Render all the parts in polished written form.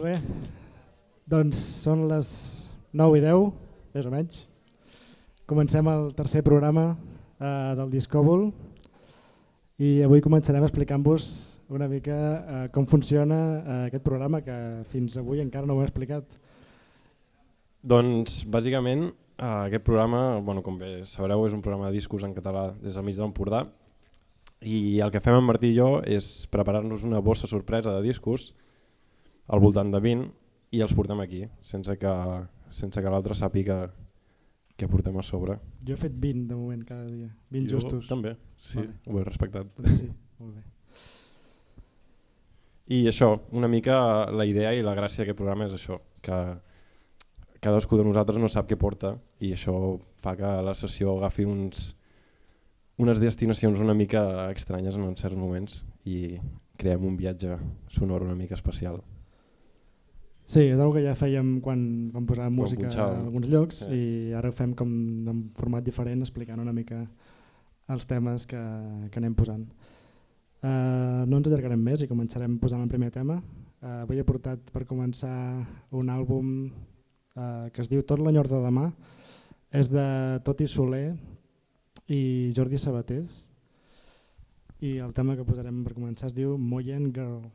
Molt bé, doncs són les 9:10, més o menys. Comencem el tercer programa del Discòbol i avui començarem explicant-vos una mica com funciona aquest programa que fins avui encara no ho he explicat. Doncs bàsicament aquest programa, com bé sabreu, és un programa de discos en català des del mig de l'Empordà i el que fem en Martí i jo és preparar-nos una bossa sorpresa de discos al voltant de 20 i els portem aquí, sense que l'altre sàpiga què portem a sobre. Jo he fet 20 de moment cada dia, 20 justos. Jo també, sí, vale. Ho he respectat. Sí, molt bé. I això, una mica la idea i la gràcia d'aquest programa és això, que cadascú de nosaltres no sap què porta i això fa que la sessió agafi unes destinacions una mica estranyes en certs moments i creem un viatge sonor una mica especial. Sí, és una que ja fèiem quan posàvem música a alguns llocs, sí. I ara ho fem com en format diferent, explicant una mica els temes que anem posant. No ens allargarem més i començarem posant el primer tema. Avui he portat per començar un àlbum que es diu Tot l'enyor de demà. És de Toti Soler i Jordi Sabatés i el tema que posarem per començar es diu Moyen Girl.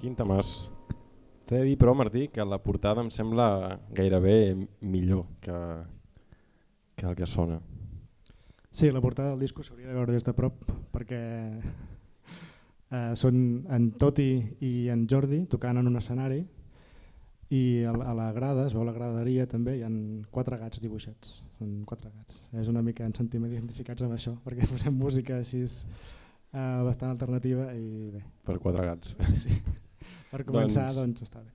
quin temàs. T'he de dir, però, Martí, que la portada em sembla gairebé millor que el que sona. Sí, la portada del disco s'hauria de veure des de prop perquè són en Toti i en Jordi tocant en un escenari i a la grada, es veu la graderia també, hi ha 4 gats dibuixats. Són 4 gats. És una mica ens sentim identificats amb això perquè posem música així bastant alternativa i bé. Per 4 gats. Sí. Per començar, doncs està bé.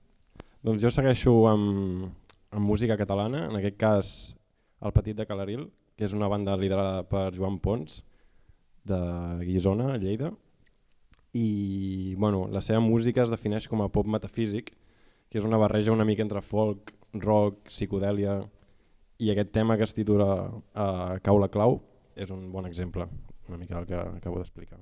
Doncs jo segueixo amb música catalana, en aquest cas El Petit de Calaril, que és una banda liderada per Joan Pons, de Guissona, Lleida. I bueno, la seva música es defineix com a pop metafísic, que és una barreja una mica entre folk, rock, psicodèlia, i aquest tema que es titula Cau la clau és un bon exemple, una mica del que acabo d'explicar.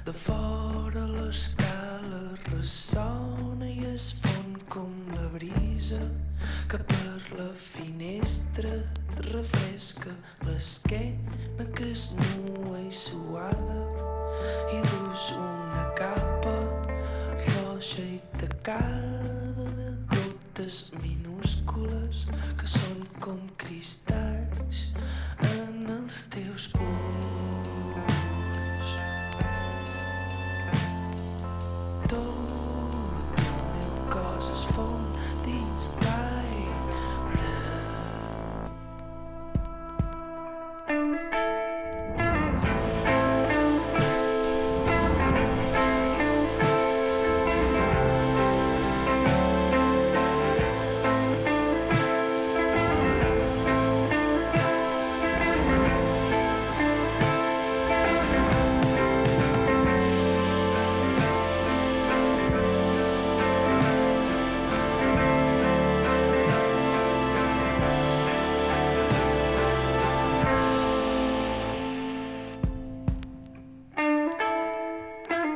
De fora l'escala ressona i es fon com la brisa que per la finestra et refresca l'esquena que és nua i suada i dus una capa roja i tacada de gotes minúscules que són com cristalls en els teus ulls. Tot el meu cos es fon dins l'aire.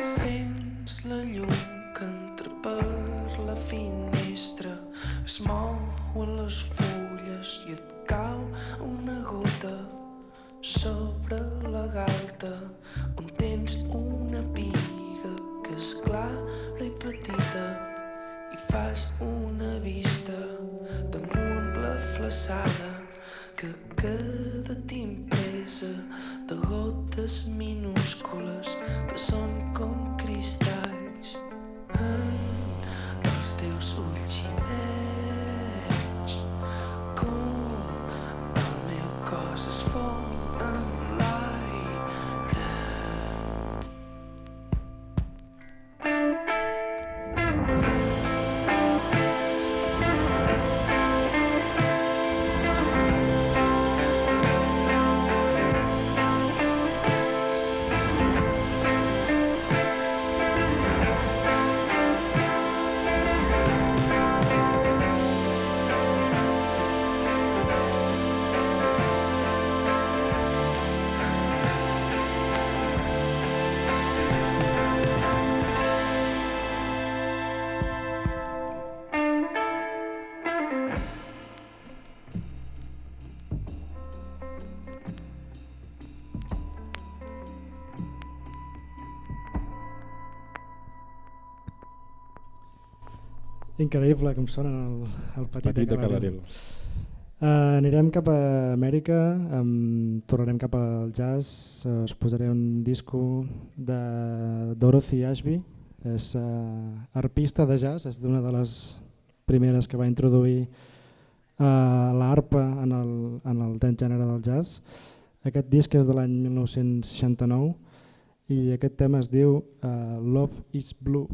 Sents la llum que entra per la finestra, es mouen les fulles i et cau una gota sobre la galta on tens una piga que és clara i petita i fas una vista damunt la flaçada que queda impresa de gotes minúscules que són com cristalls en els teus ulls i veig com el meu cos es fon amb l'aire. Increïble com sonen el Petit de Calaril. Anirem cap a Amèrica, tornarem cap al jazz, us posaré un disco de Dorothy Ashby, és arpista de jazz, és d'una de les primeres que va introduir l'arpa en el gènere del jazz. Aquest disc és de l'any 1969 i aquest tema es diu Love is Blue.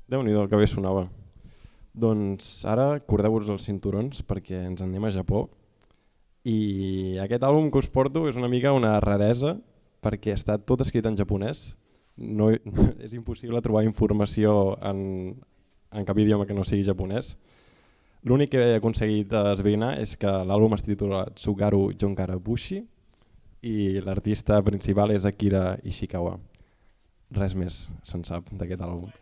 Déu-n'hi-do, que bé sonava. Doncs ara acordeu-vos els cinturons perquè ens en anem a Japó. I aquest àlbum que us porto és una mica una raresa perquè està tot escrit en japonès. No, és impossible trobar informació en cap idioma que no sigui japonès. L'únic que he aconseguit esbrinar és que l'àlbum es titula Tsugaru Jonkarabushi i l'artista principal és Akira Ishikawa. Res més se'n sap d'aquest àlbum.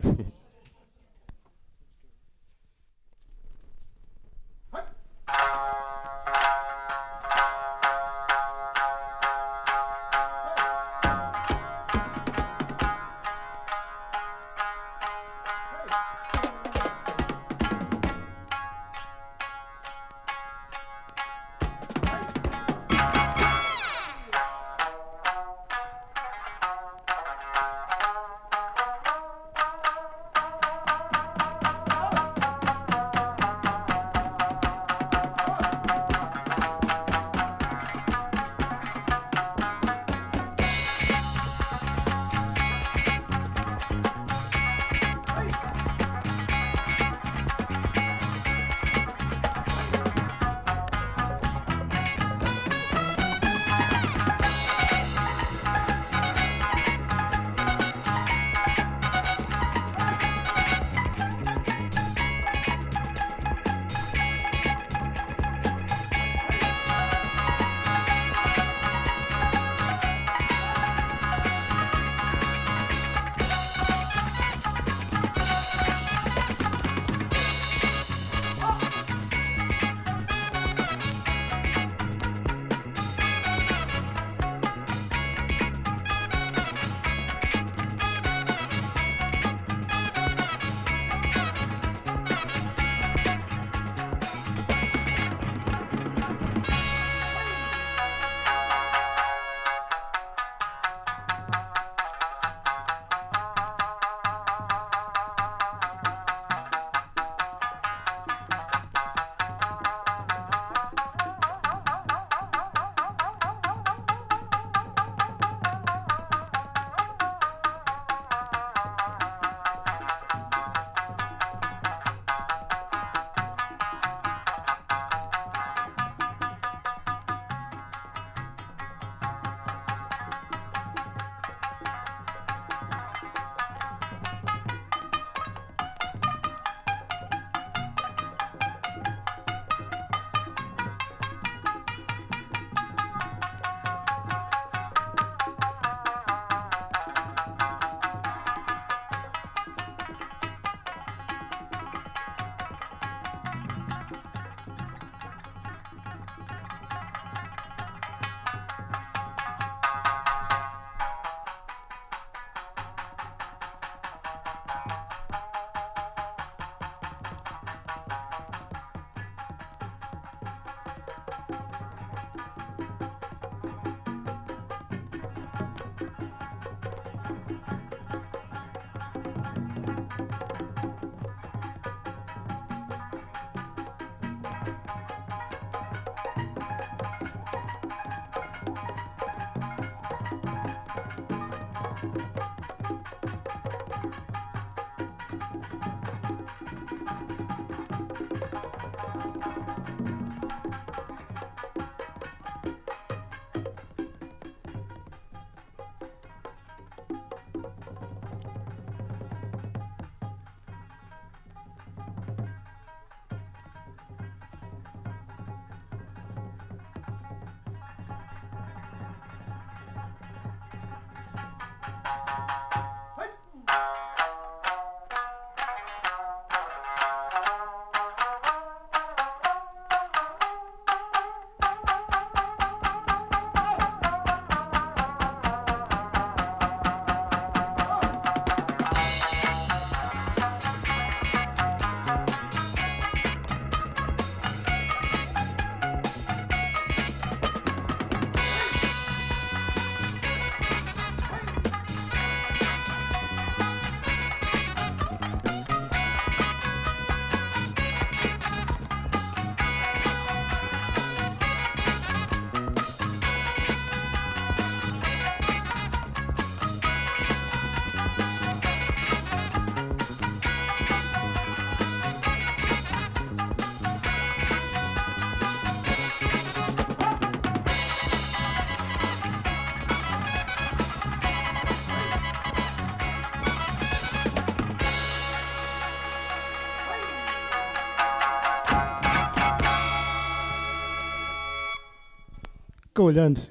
Collons!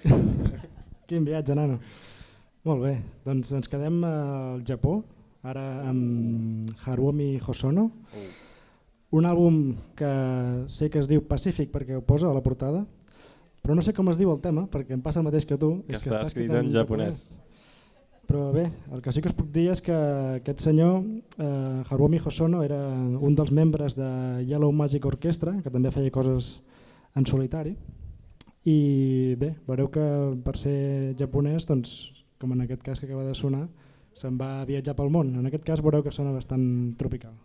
Quin viatge, nano. Molt bé, doncs ens quedem al Japó, ara amb Haruomi Hosono. Un àlbum que sé que es diu Pacífic perquè ho posa a la portada, però no sé com es diu el tema perquè em passa el mateix que tu. Que està escrit en japonès. Però bé, el que sí que us puc dir és que aquest senyor, Haruomi Hosono, era un dels membres de Yellow Magic Orchestra, que també feia coses en solitari. I bé, veureu que per ser japonès, doncs, com en aquest cas que acaba de sonar, se'n va a viatjar pel món. En aquest cas veureu que sona bastant tropical.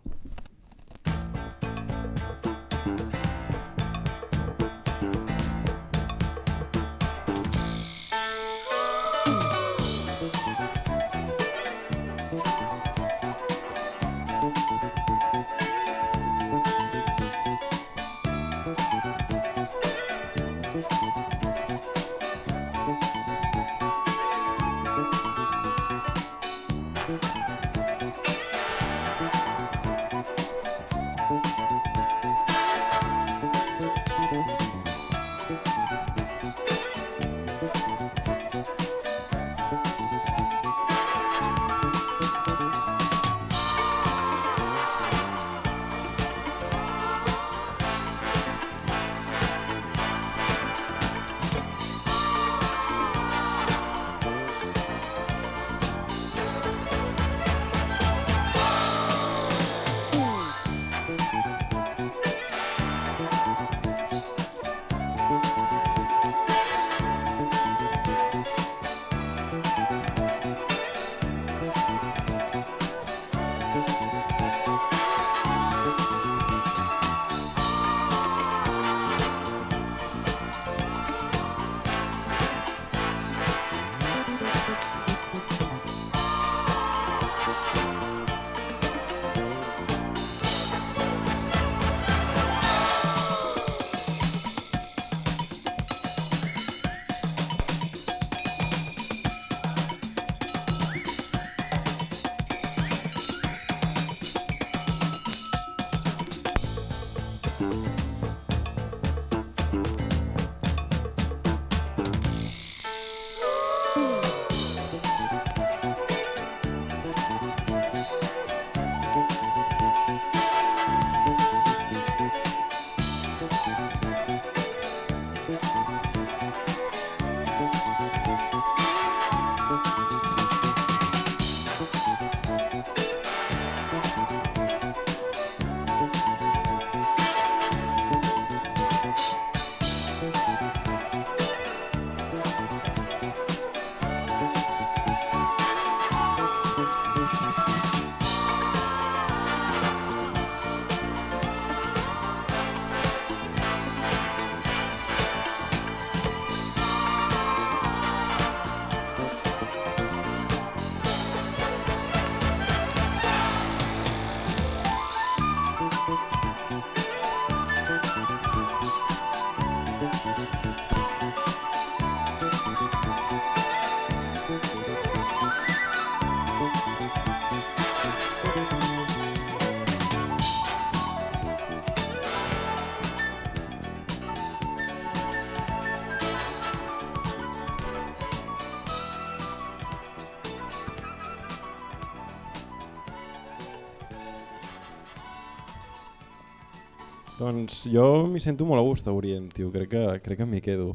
Doncs jo m'hi sento molt a gust a Orient, tio. Crec que m'hi quedo.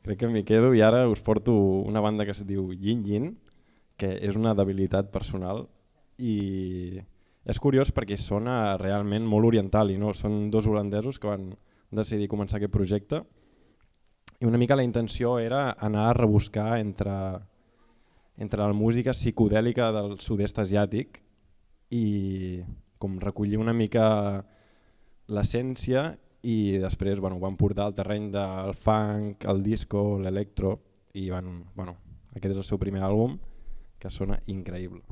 Crec que m'hi quedo i ara us porto una banda que es diu Yin Yin, que és una debilitat personal i és curiós perquè sona realment molt oriental i no, són dos holandesos que van decidir començar aquest projecte i una mica la intenció era anar a rebuscar entre la música psicodèlica del sud-est asiàtic i com recollir una mica l'essència i després ho van portar al terreny del funk, el disco, l'electro i aquest és el seu primer àlbum que sona increïble.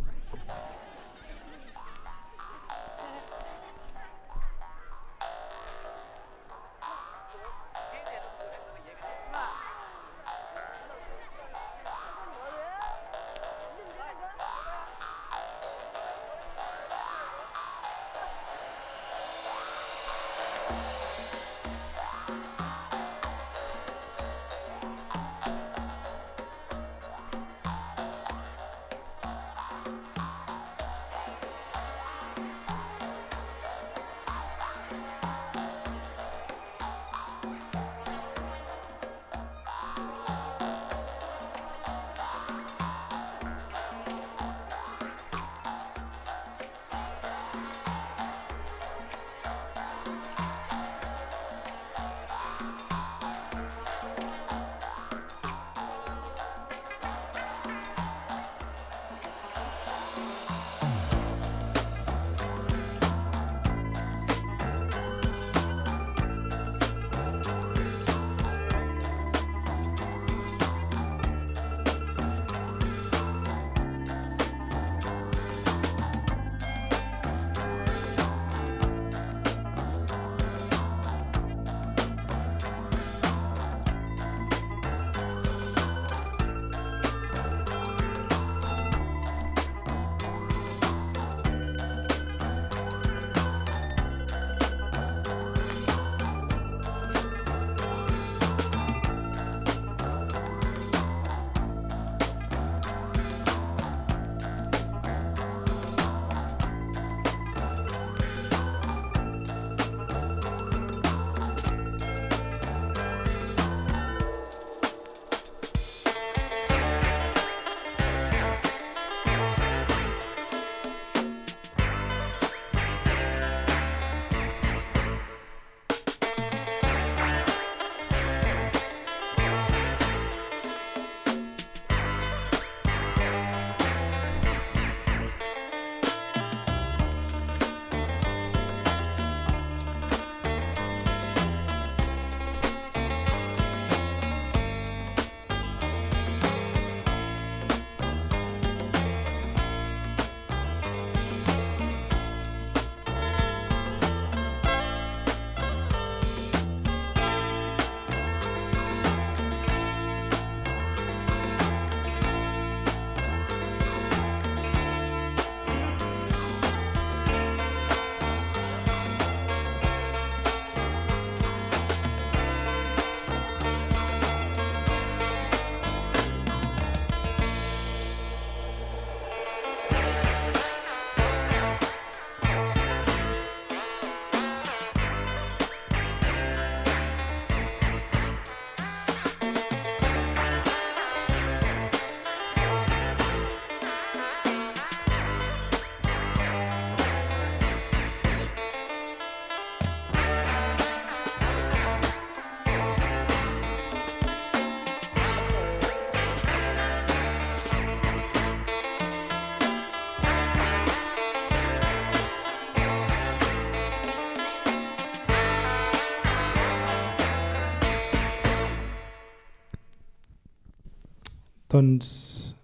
Doncs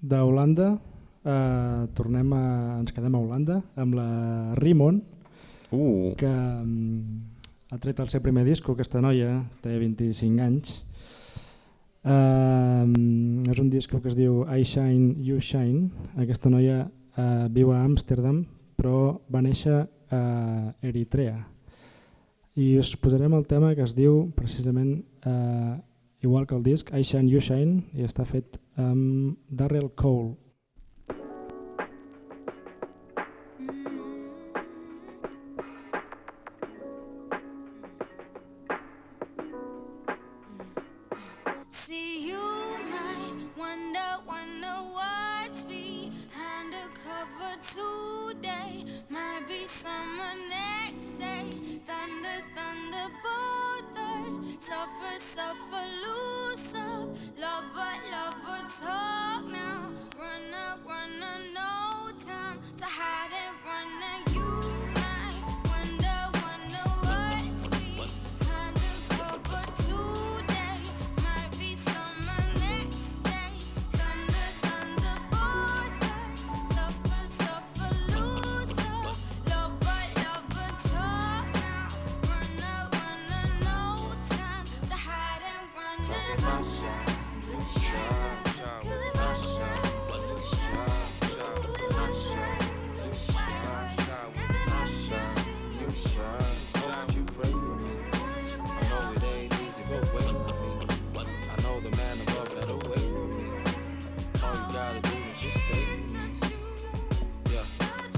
d'Holanda ens quedem a Holanda amb la Rimon, que ha tret el seu primer disco. Aquesta noia té 25 anys. És un disco que es diu I Shine, You Shine. Aquesta noia viu a Amsterdam, però va néixer a Eritrea. I us posarem el tema que es diu precisament igual que el disc, I Shine, You Shine, i està fet amb Darrell Cole. See, you might wonder what's behind the cover today. Might be summer next day. Thunder, thunder, borders. Suffer, suffer, lose up. Lover, lover, talk now. Runner, runner, no time to hide and run now. You might wonder what's behind the cover today. Might be summer next day. Thunder, thunder, borders. Suffer, suffer, lose up. Lover, lover, talk now. Runner, runner, no time to hide and run now. 'Cause if I shine, you shine. 'Cause if I shine, you shine. 'Cause if I shine, you shine. 'Cause if I shine, you shine. Hope you pray for me. I know it ain't easy, but wait for me. I know the man above gotta wait for me. All you gotta do is just stay with me. Yeah,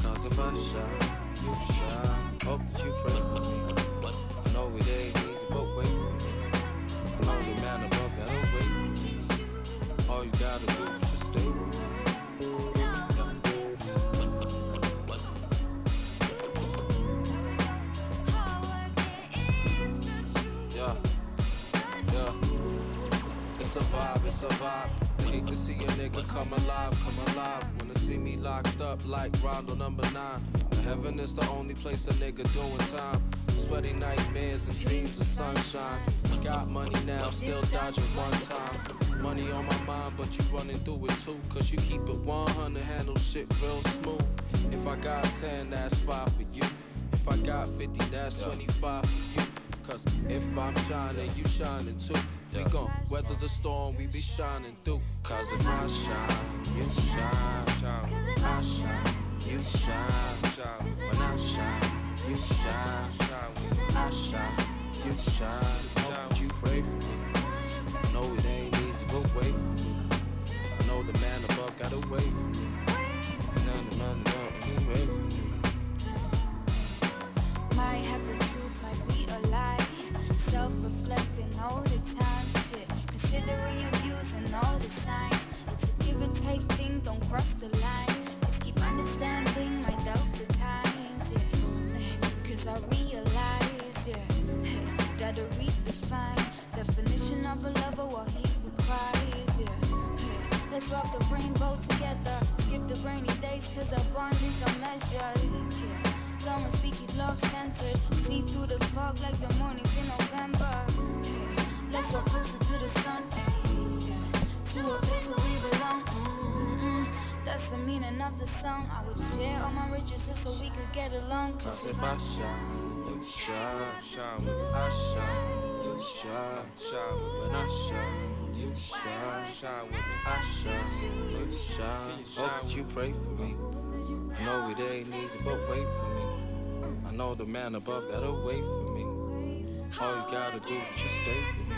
'cause if I shine, you shine. Hope that you pray for me. I know it ain't easy, but wait for me. I know the man above gotta wait for me. All you gotta do is just stay with me. Yeah, yeah. It's a vibe, it's a vibe. I hate to see a nigga come alive, come alive. Wanna see me locked up like Rondo number 9. Heaven is the only place a nigga doing time. Sweaty nightmares and dreams of sunshine. Got money now, still dodging one time. Money on my mind, but you running through it too. 'Cause you keep it 100, handle shit real smooth. If I got 10, that's 5 for you. If I got 50, that's 25 for you. 'Cause if I'm shining, you shining too. We gon' weather the storm, we be shining through. 'Cause if I shine, you shine. If I shine, you shine. When I shine, you shine. I shine, you shine. Hope you pray for me. I know it ain't easy, but wait for me. I know the man above gotta wait for me. And wait for me. Might have the truth, might be a lie. Self-reflecting all the time, shit. Considering your views and all the signs. It's a give or take thing, don't cross the line. Just keep understanding my doubts at times, yeah. 'Cause I realize, yeah. Gotta redefine definition of a lover, what he requires, yeah. Let's walk the rainbow together. Skip the rainy days 'cause our bond is unmeasured, yeah. Long as we keep love centered. See through the fog like the mornings in November, yeah. Let's walk closer to the sun, yeah. To a place where we belong. That's the meaning of the song. I would share all my riches just so we could get along. 'Cause if I shine, you shine. I shine, you shine. When I shine, you shine. I shine, you shine. Hope that you pray for me. I know it ain't easy, but wait for me. I know the man above gotta wait for me. All you gotta do is just stay with me.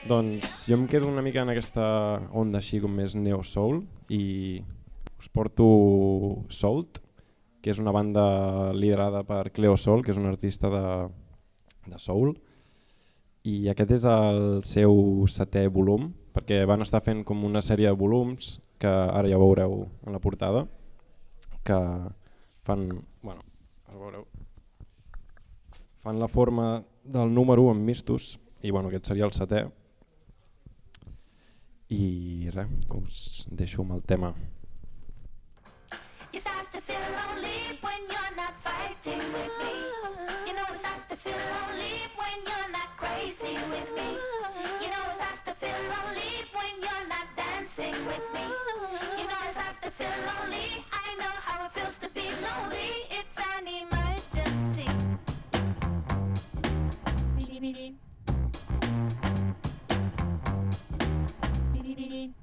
Doncs jo em quedo una mica en aquesta onda així com més neo-soul i us porto Salt, que és una banda liderada per Cleo Sol, que és un artista de soul, i aquest és el seu 7è volum, perquè van estar fent com una sèrie de volums que ara ja veureu en la portada, que fan, bueno, fan la forma del número en mistos, i bueno, aquest seria el 7è. I res, us deixo amb el tema. It starts to feel lonely when you're not fighting with me. You know it starts to feel lonely when you're not crazy with me. You know it starts to feel lonely when you're not dancing with me. You know it starts to feel lonely. I know how it feels to be lonely. It's an emergency. Bidi bidi. Bidi bidi.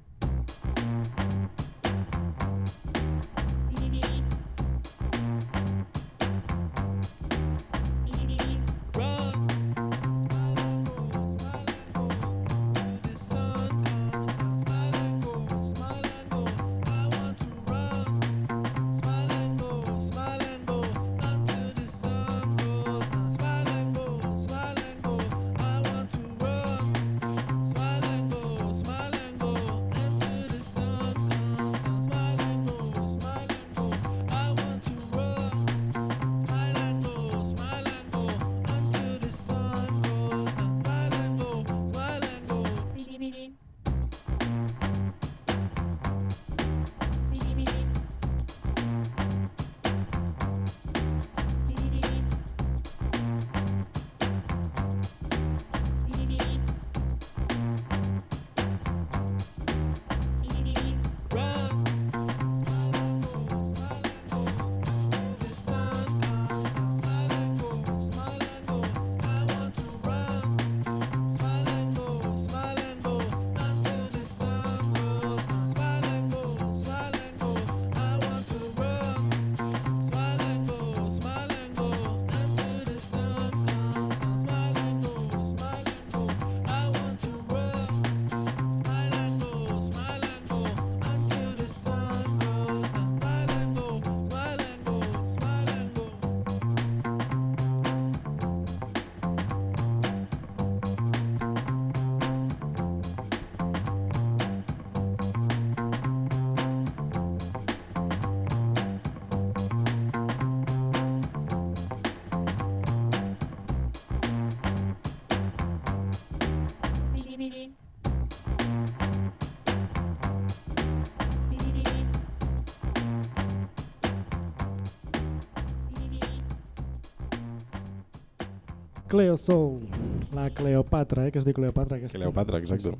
Cleo Soul, la Cleopatra, que es diu Cleopatra. Aquesta. Cleopatra, exacte.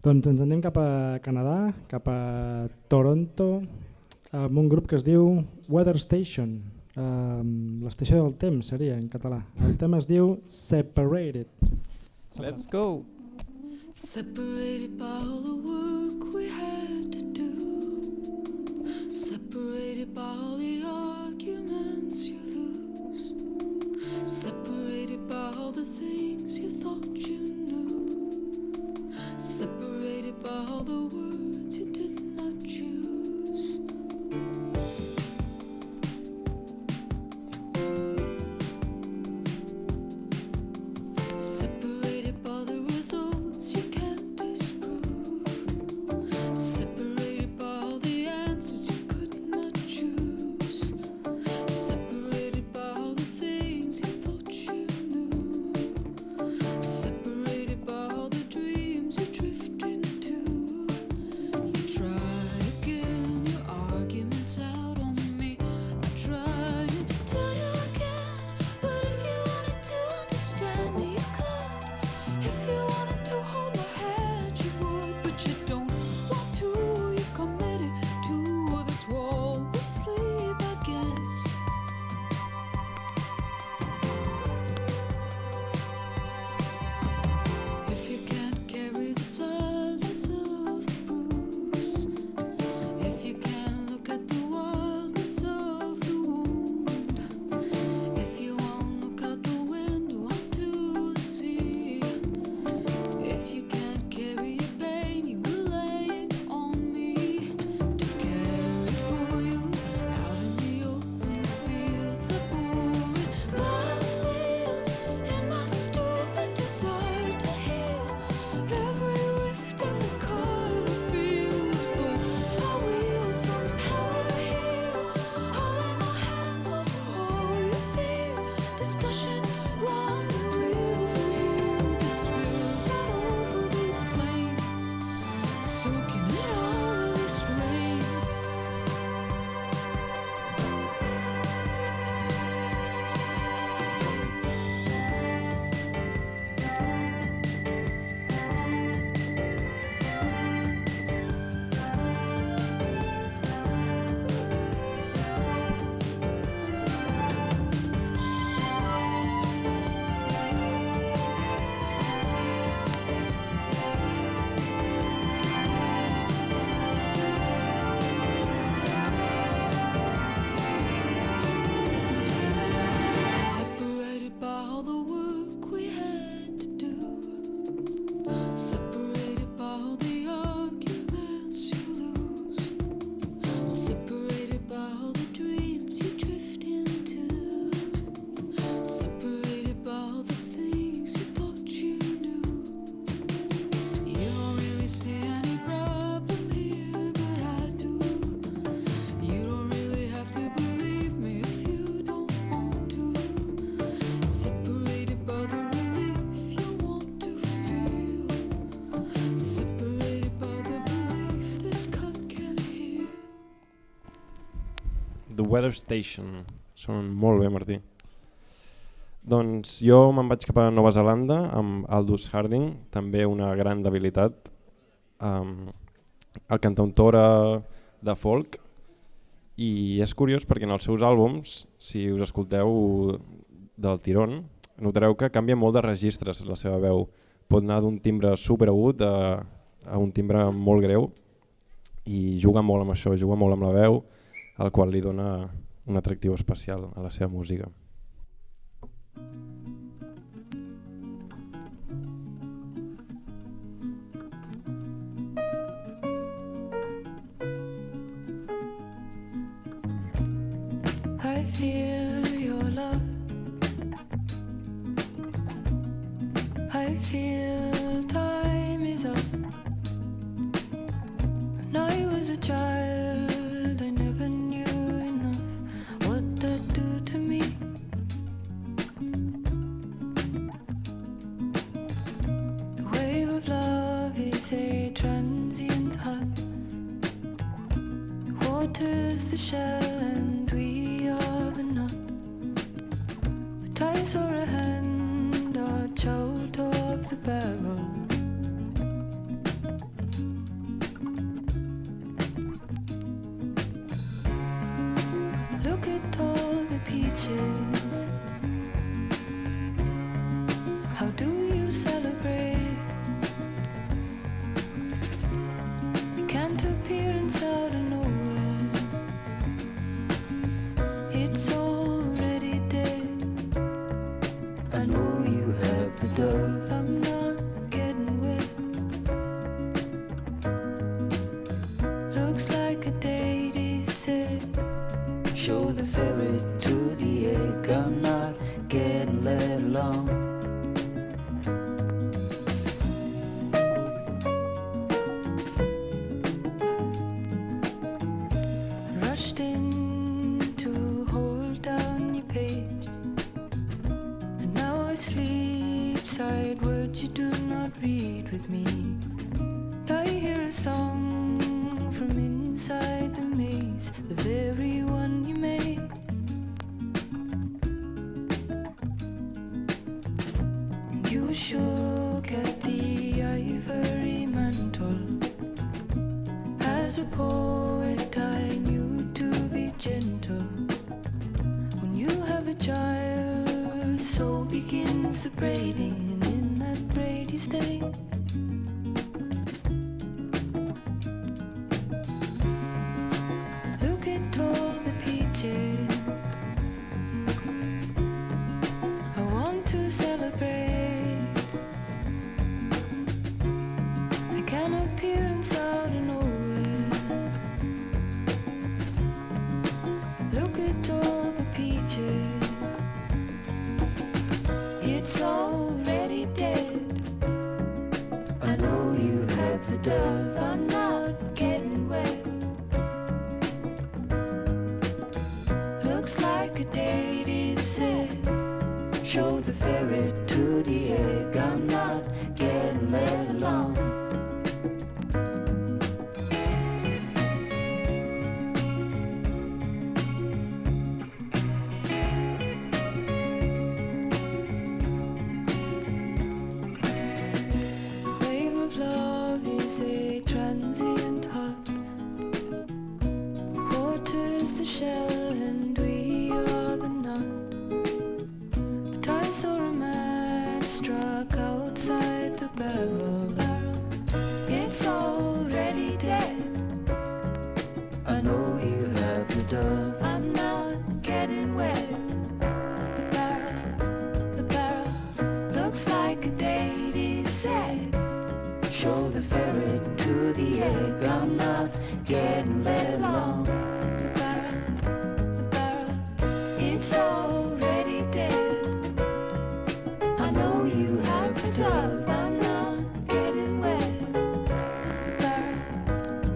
Doncs ens anem cap a Canadà, cap a Toronto, amb un grup que es diu Weather Station, l'estació del temps seria en català. El tema es diu Separated. Let's go! Separated by all the work we had to do, separated by all the arguments you lose, separated by all the things you thought you knew, separated by all the words you did not choose. Separated by the results you can't disprove, separated by all the answers you could not choose, separated by all the things you thought you knew, separated by all the dreams you drift into, The Weather Station. Sonen molt bé, Martí. Doncs jo me'n vaig cap a Nova Zelanda amb Aldous Harding, també una gran debilitat. El cantautora de folk, i és curiós perquè en els seus àlbums, si us escolteu del tirón, notareu que canvia molt de registres la seva veu. Pot anar d'un timbre superagut a un timbre molt greu i juga molt amb això, juga molt amb la veu, el qual li dona un atractiu especial a la seva música. I feel your love. I feel time is up. When I was a child, I never knew enough what that do to me. The wave of love is a transient hug. The water's the shell and we are the nut. But I saw a hand arch out of the barrel. Look at all the peaches. How do you celebrate? You can't appear inside of nowhere. It's already dead. I know you have the dove. I'm not getting wet. Looks like a date is set. Show the ferret to the egg. I'm not getting led along. Rushed in to hold down your page, and now I sleep side words you do not read with me. I hear a song from inside the maze, the very one you made. You shook at the ivory mantle. As a poet I knew to be gentle. When you have a child, so begins the braiding, and in that braid you stay. Look at all the peaches. I want to celebrate. I can appear inside of nowhere. Look at all the peaches. It's already dead. I know you have the dove. I'm not getting wet. Looks like a date is set. Show the ferret to the egg. I'm not getting led along. The wave of love is a transient heart. Water's the shell and we are the nut. But I saw a match struck outside the barrel. It's already dead. I know you have the dove. I'm not getting wet. The barrel looks like a date is set. Show the ferret to the egg. I'm not getting led along. The barrel, it's already dead. I know you have the dove. I'm not getting wet.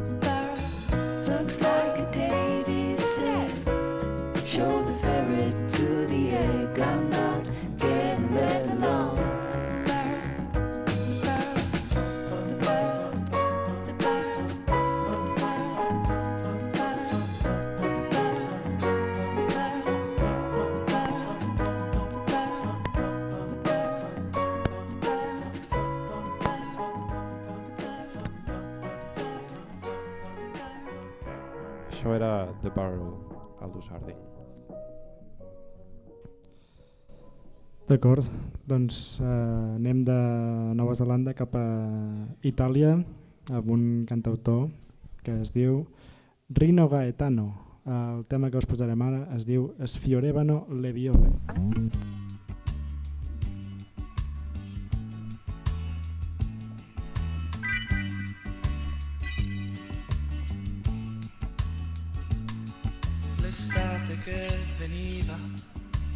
The barrel looks like a date is set. Show the ferret to the egg. I'm not getting led along. The barrel, the barrel, the barrel, the barrel, the barrel. Això era The Barrel, Aldous Harding. D'acord, doncs anem de Nova Zelanda cap a Itàlia amb un cantautor que es diu Rino Gaetano. El tema que us posarem ara es diu Sfiorevano le viole. L'estate che veniva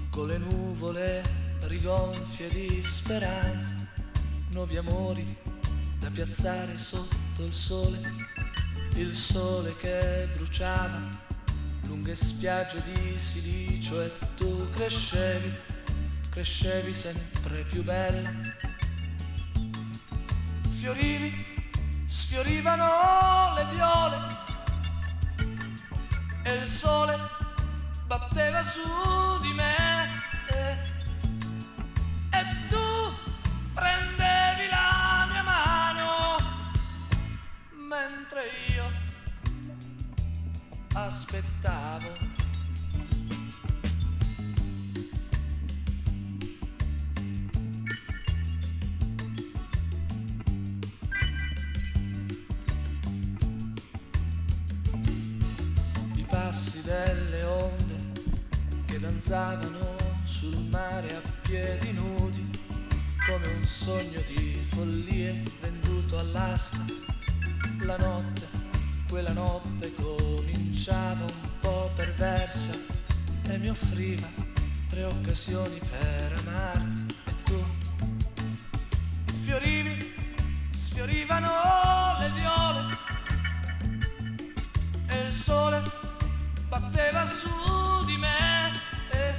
con le nuvole rigonfie di speranza, nuovi amori da piazzare sotto il sole che bruciava lunghe spiagge di silicio e tu crescevi sempre più bella, sfiorivano le viole e il sole batteva su di me e tu prendevi la mia mano mentre io aspettavo. I passi delle onde che danzavano sul mare a piedi nudi, come un sogno di follie venduto all'asta. La notte, quella notte cominciava un po' perversa e mi offriva 3 occasioni per amarti e tu sfiorivano le viole e il sole batteva su di me e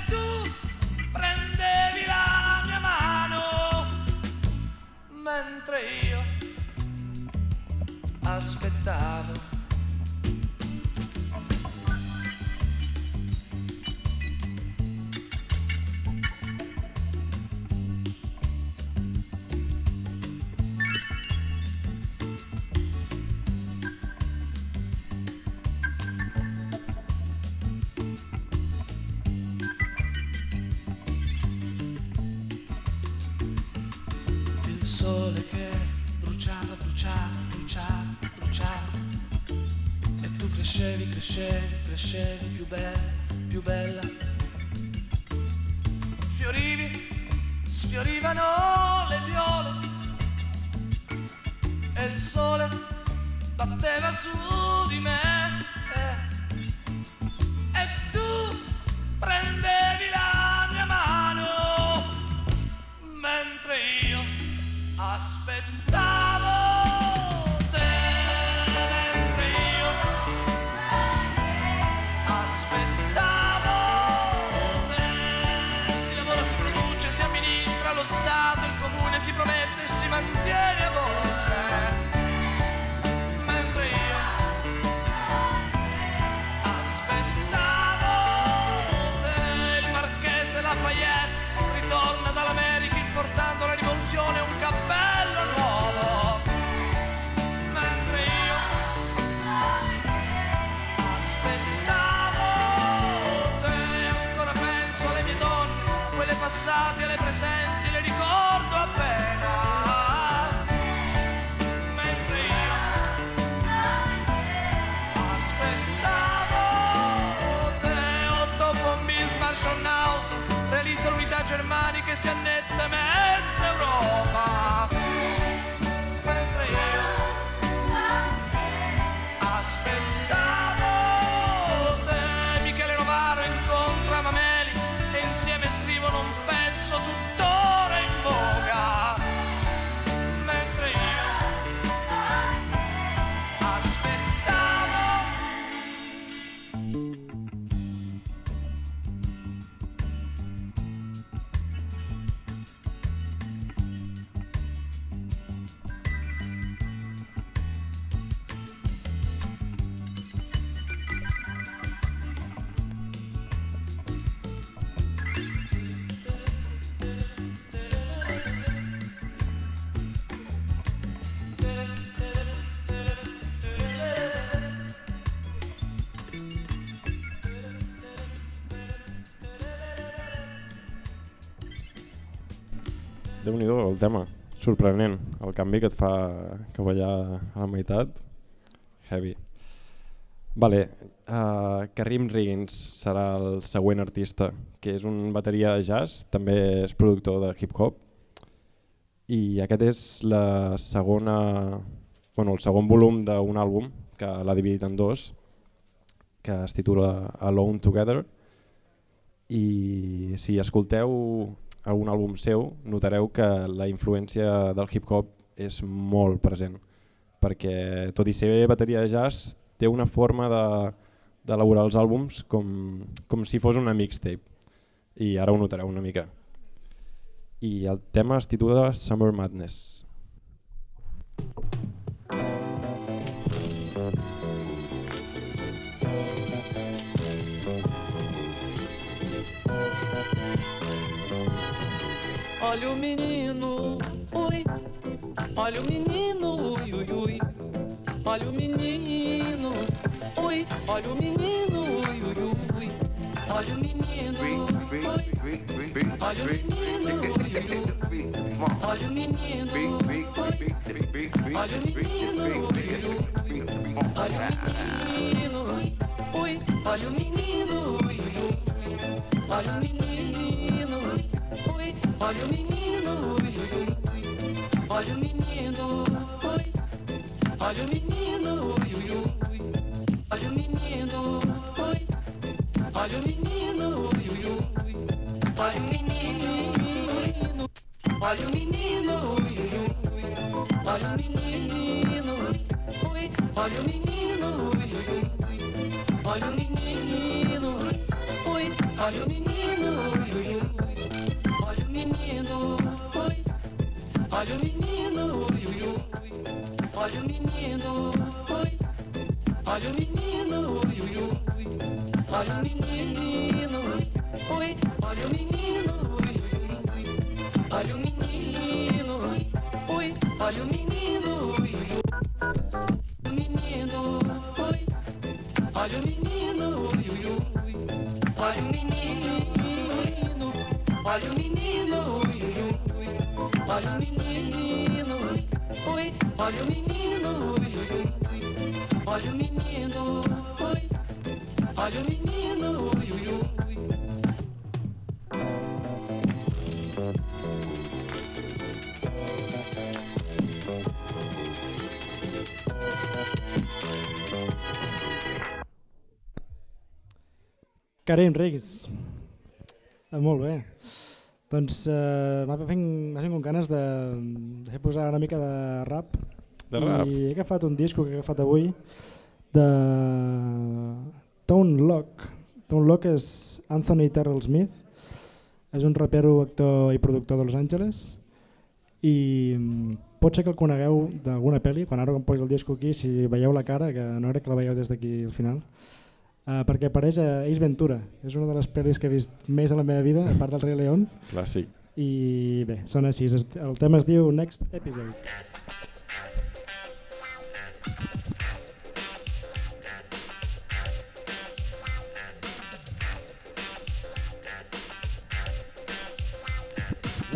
tu prendevi la mia mano mentre io aspettavo. Il sole che bruciava e tu crescevi più bella, sfiorivano le viole e il sole batteva su di me e tu prendevi la mia mano mentre io aspettavo. Lo Stato, il comune si promette e si mantiene a volte, mentre io Déu-n'hi-do el tema, sorprenent, el canvi que et fa cap allà a la meitat, heavy. Vale, Karim Riggins serà el següent artista, que és un bateria de jazz, també és productor de hip-hop, i aquest és el segon volum d'un àlbum que l'ha dividit en dos, que es titula Alone Together, i si escolteu algun àlbum seu notareu que la influència del hip-hop és molt present, perquè tot i ser bateria de jazz té una forma d'elaborar els àlbums com si fos una mixtape, i ara ho notareu una mica. I el tema es titula Summer Madness. Olha o menino, ui, olha o menino, ui, ui, ui. Olha o menino, ui, olha o menino, ui, ui, ui. Olha o menino, ui, olha o menino, ui, ui. Olha o menino, ui, olha o menino, ui, ui. Olha o menino, ui, olha o menino, ui, ui. Olha o menino, ui, olha o menino, ui, ui. Olha o menino, ui. Olha o menino, ui, ui, ui. Olha o menino, ui. Olha o menino, ui, ui, ui. Olha o menino, olha o menino, ui, ui, ui. Olha o menino, ui. Olha o menino, ui, ui, ui. Olha o menino, ui. Olha o menino, ui, ui, ui. Olha o menino, ui. Olha o menino, ui, ui, ui. Olha o menino, oi. Olha o menino, ui, ui, ui. Olha o menino, oi. Olha o menino, ui, ui, ui. Olha o menino, oi. Olha o menino, ui, ui, ui. O menino, oi. Olha o menino, ui, ui, ui. Olha o menino, olha o menino, ui, ui, ui. Olha o menino, oi. Olha o menino, ui, ui, ui. Olha o menino, oi. Olha o menino, ui, ui, ui. Karim Riggins. Molt bé. Doncs m'ha vingut ganes de posar una mica de rap. De rap? I he agafat un disco que he agafat avui de Tone Loc. Tone Loc és Anthony Terrell Smith. És un rapero, actor i productor de Los Angeles. I pot ser que el conegueu d'alguna pel·li, quan ara em poso el disco aquí, si veieu la cara, que no crec que la veieu des d'aquí al final, perquè apareix a Ace Ventura. És una de les pel·lis que he vist més a la meva vida, a part del Rei León. Clàssic. I bé, són així. El tema es diu Next Episode.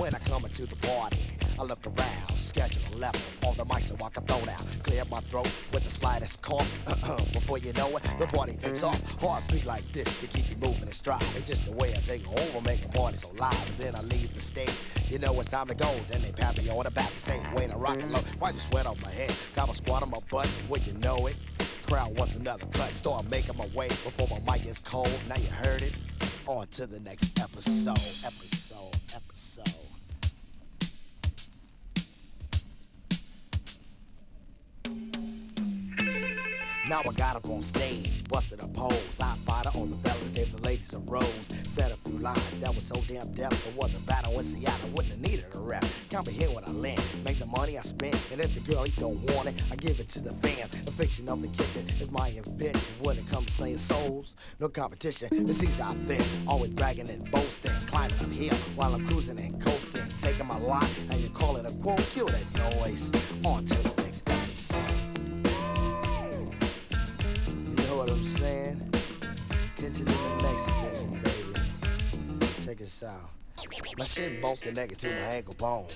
When I come into the party, I look around, schedule a level on the mic so I can throw down. Clear my throat with the slightest cough. Before you know it, the party takes off. Heartbeat like this to keep you moving and stride. It's just the way I take over, make a party so loud. And then I leave the stage. You know it's time to go. Then they pat me on the back the same way to rock and low. Wipe the sweat off my head, got my squat on my butt. Well, you know it. Crowd wants another cut. Start making my way before my mic gets cold. Now you heard it. On to the next episode. Now I got up on stage, busted a pose. I fired on the fellas, gave the ladies a rose. Said a few lines that was so damn deaf. It was a battle in Seattle, wouldn't have needed a rep. Comprehend what I land, make the money I spend. And if the girlies don't want it, I give it to the fans. The fiction of the kitchen is my invention. When it comes to slaying souls, no competition. The seas out there, always bragging and boasting. Climbing up here while I'm cruising and coasting. Taking my lot, and you call it a quote. Kill that noise, on to the next episode. Know what I'm saying? Catch it in the next edition, baby. Check us out. My shin bone's connected to my ankle bone.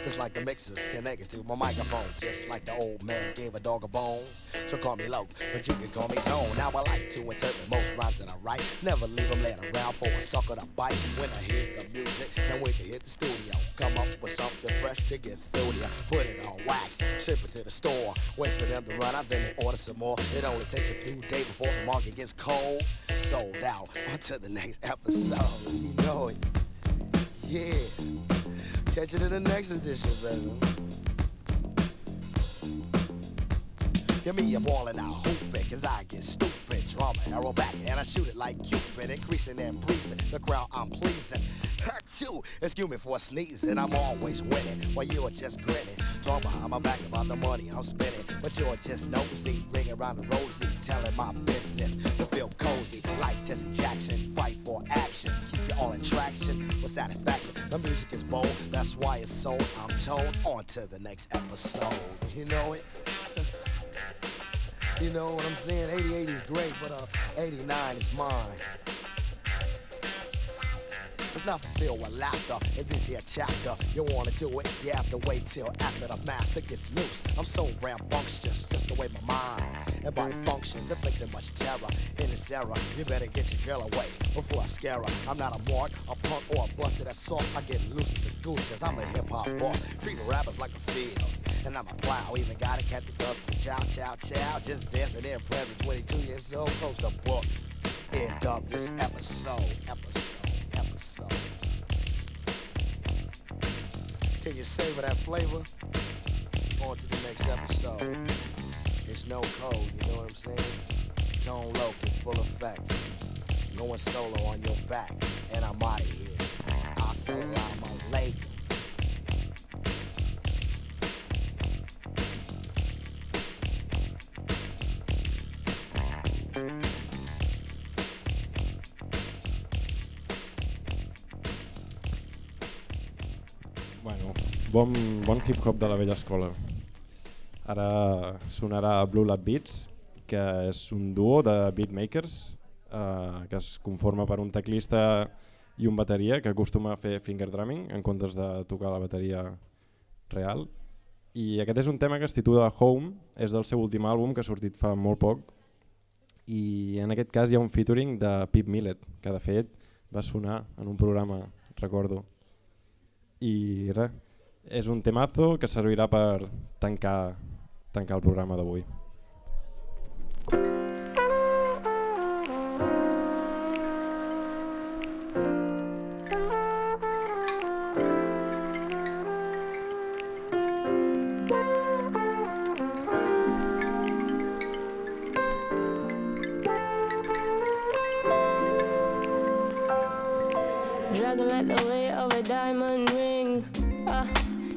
Just like the mixers connected to my microphone. Just like the old man gave a dog a bone. So call me low, but you can call me tone. Now I like to interpret most rhymes that I write. Never leave them laying around for a sucker to bite. When I hear the music, then wait to hit the studio. Come up with something fresh to get through to ya. Put it on wax, ship it to the store. Wait for them to run out, then they order some more. It only takes a few days before the market gets cold. Sold out, on to the next episode. You know it, yeah. Catch it in the next edition, baby. Give me a ball and I'll hoop it, cause I get stupid. Draw my arrow back and I shoot it like Cupid. Increasing and breezing, the crowd I'm pleasing. Achoo! Excuse me for sneezing, I'm always winning, while you're just grinning. Talk behind my back about the money I'm spending, but you're just nosy, ring around the rosy, telling my business to feel cozy, like Jesse Jackson, fight for action, keep you all in traction with satisfaction. The music is bold, that's why it's sold. I'm told, on to the next episode. You know it? You know what I'm saying? 88 is great, but 89 is mine. It's not filled with laughter in this here chapter. You wanna do it, you have to wait till after the master gets loose. I'm so rambunctious, just the way my mind and body functions, inflicting much terror in this era. You better get your girl away before I scare her. I'm not a mark, a punk, or a busted assault. I get loose as a goose, cause I'm a hip-hop boss. Treating rappers like a field, and I'm a plow. Even gotta catch the dust, chow, chow, chow. Just dancing in present, 22 years old, close the book. End of this episode. Can you savor that flavor? On to the next episode. It's no code, you know what I'm saying? Tone low, in full effect. Going solo on your back, and I'm out of here. Assalamu alaikum. Bueno, bon hip-hop de la vella escola. Ara sonarà Blue Lab Beats, que és un duo de beatmakers que es conforma per un teclista i un bateria que acostuma a fer finger drumming en comptes de tocar la bateria real. I aquest és un tema que es titula Home, és del seu últim àlbum que ha sortit fa molt poc, i en aquest cas hi ha un featuring de Pip Millet, que de fet va sonar en un programa, recordo. I res, és un temazo que servirà per tancar el programa d'avui. Dragging like the weight of a diamond ring.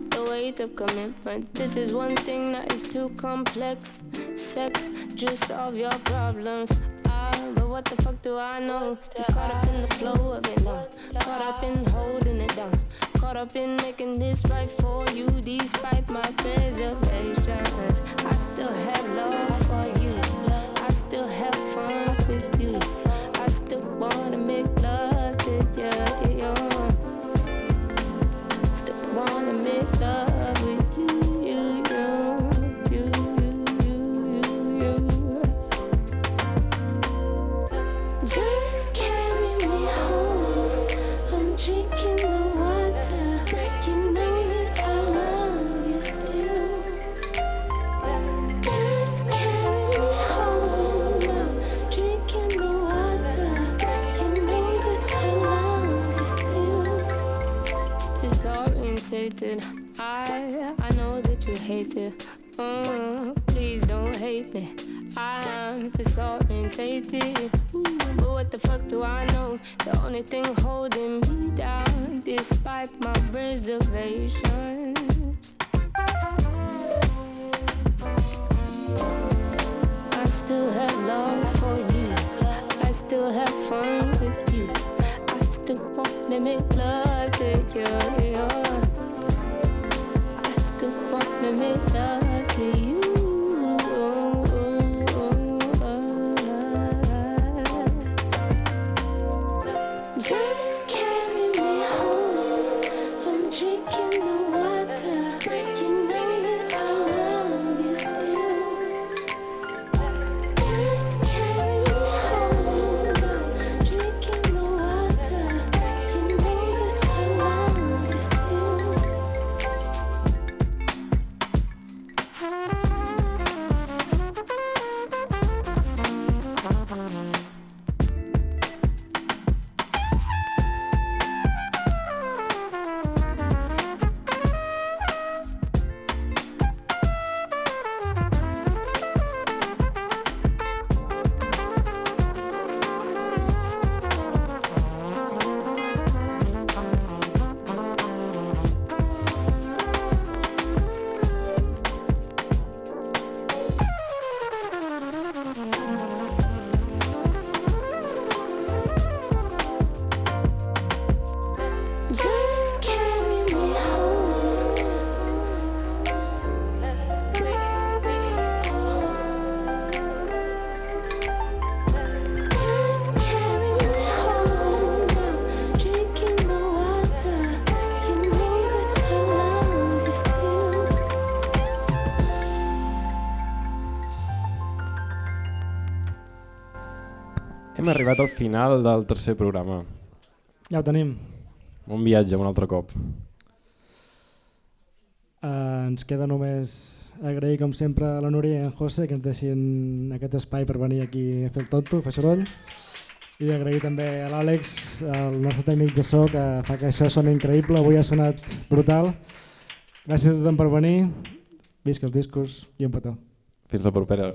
The weight of commitment. This is one thing that is too complex. Sex, just solve your problems. But what the fuck do I know? Just caught up in the flow of it now. Caught up in holding it down. Caught up in making this right for you. Despite my reservations, I still have love for you. I still have fun with you. I still wanna make love to you. Still wanna make love with you. Just carry me home. I'm drinking the water. You know that I love you still. Just carry me home. I'm drinking the water. You know that I love you still. Disorientated, I know that you hate it. Please don't hate me. I'm disorientated. But what the fuck do I know? The only thing holding me down, despite my reservations, I still have love for you. I still have fun with you. I still wanna make love to you. I still wanna make love to you. Just carry me home. Hem arribat al final del tercer programa. Ja ho tenim. Un viatge un altre cop. Ens queda només agrair com sempre a la Núria i a en José que ens deixin aquest espai per venir aquí a fer el tonto, fer soroll. I agrair també a l'Àlex, el nostre tècnic de so, que fa que això soni increïble. Avui ha sonat brutal. Gràcies a tothom per venir. Visca els discos i un petó. Fins la propera.